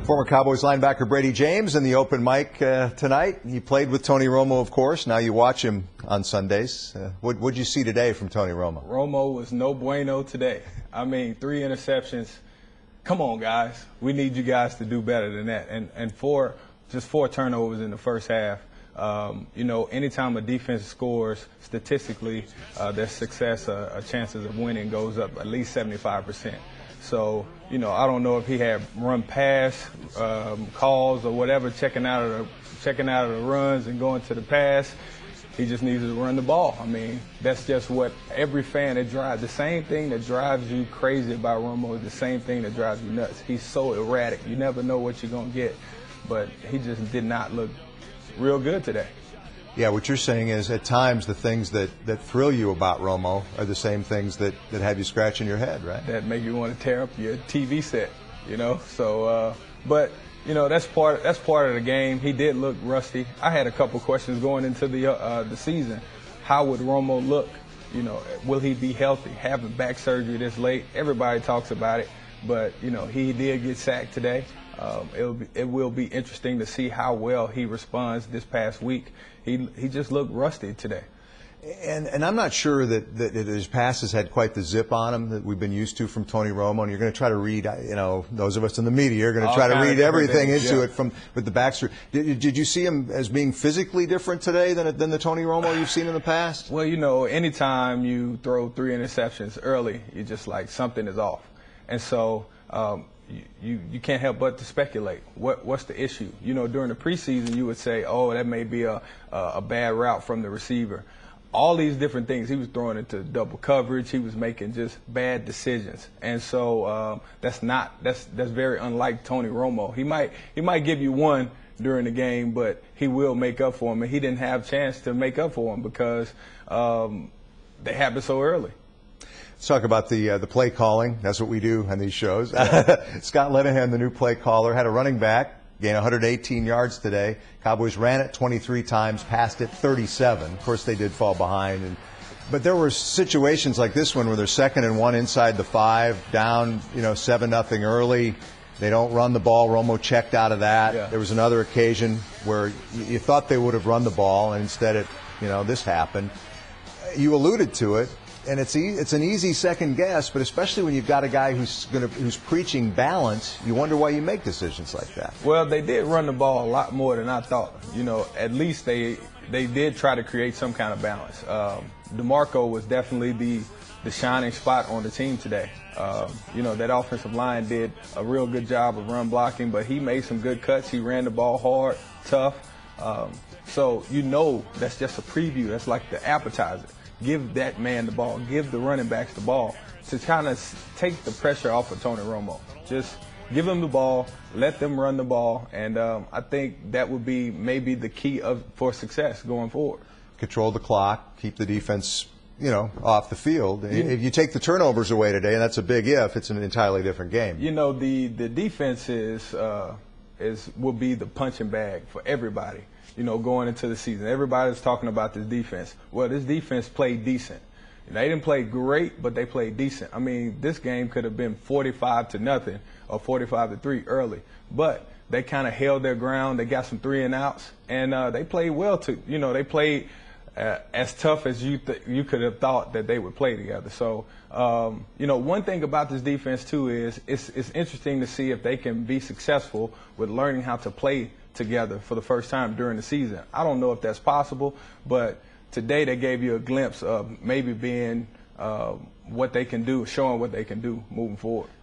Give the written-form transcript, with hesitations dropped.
Former Cowboys linebacker Bradie James in the open mic tonight. He played with Tony Romo, of course. Now you watch him on Sundays. What'd you see today from Tony Romo? Romo was no bueno today. I mean, 3 interceptions. Come on, guys. We need you guys to do better than that. And just four turnovers in the first half. Anytime a defense scores, statistically, their success, chances of winning goes up at least 75%. So, I don't know if he had run pass calls or whatever, checking out of the runs and going to the pass. He just needs to run the ball. I mean, that's just what every fan that drives. The same thing that drives you crazy about Romo is the same thing that drives you nuts. He's so erratic. You never know what you're going to get. But he just did not look real good today. Yeah, what you're saying is at times the things that thrill you about Romo are the same things that have you scratching your head, right? That make you want to tear up your TV set, So, but that's part of the game. He did look rusty. I had a couple questions going into the season. How would Romo look? Will he be healthy? Having back surgery this late, everybody talks about it. But he did get sacked today. It will be interesting to see how well he responds this past week. He just looked rusty today. And I'm not sure that his passes had quite the zip on them that we've been used to from Tony Romo. And you're going to try to read, those of us in the media are going to try to read everything into it with the backstory. Did you see him as being physically different today than the Tony Romo you've seen in the past? Well, anytime you throw 3 interceptions early, you're just like something is off. And so you can't help but to speculate. What's the issue? During the preseason, you would say, oh, that may be a bad route from the receiver. All these different things. He was throwing into double coverage. He was making just bad decisions. And so that's very unlike Tony Romo. He might give you one during the game, but he will make up for him. And he didn't have a chance to make up for him because they happened so early. Let's talk about the play calling. That's what we do on these shows. Scott Linehan, the new play caller, had a running back gain 118 yards today. Cowboys ran it 23 times, passed it 37. Of course, they did fall behind. But there were situations like this one where they're 2nd and 1 inside the 5, down 7-0 early. They don't run the ball. Romo checked out of that. Yeah. There was another occasion where you thought they would have run the ball, and instead this happened. You alluded to it. And it's an easy second guess, but especially when you've got a guy who's preaching balance, you wonder why you make decisions like that. Well, they did run the ball a lot more than I thought. At least they did try to create some kind of balance. DeMarco was definitely the shining spot on the team today. That offensive line did a real good job of run blocking, but he made some good cuts. He ran the ball hard, tough. So that's just a preview. That's like the appetizer. Give that man the ball. Give the running backs the ball to kind of take the pressure off of Tony Romo. Just give them the ball, let them run the ball, and I think that would be maybe the key for success going forward. Control the clock, keep the defense, off the field. If you take the turnovers away today, and that's a big if, it's an entirely different game. The defense will be the punching bag for everybody. Going into the season. Everybody's talking about this defense. Well, this defense played decent. They didn't play great, but they played decent. I mean, this game could have been 45-0 or 45-3 early, but they kind of held their ground. They got some 3 and outs, and they played well too. They played as tough as you could have thought that they would play together. So, one thing about this defense too is it's interesting to see if they can be successful with learning how to play together for the first time during the season. I don't know if that's possible, but today they gave you a glimpse of maybe being what they can do, showing what they can do moving forward.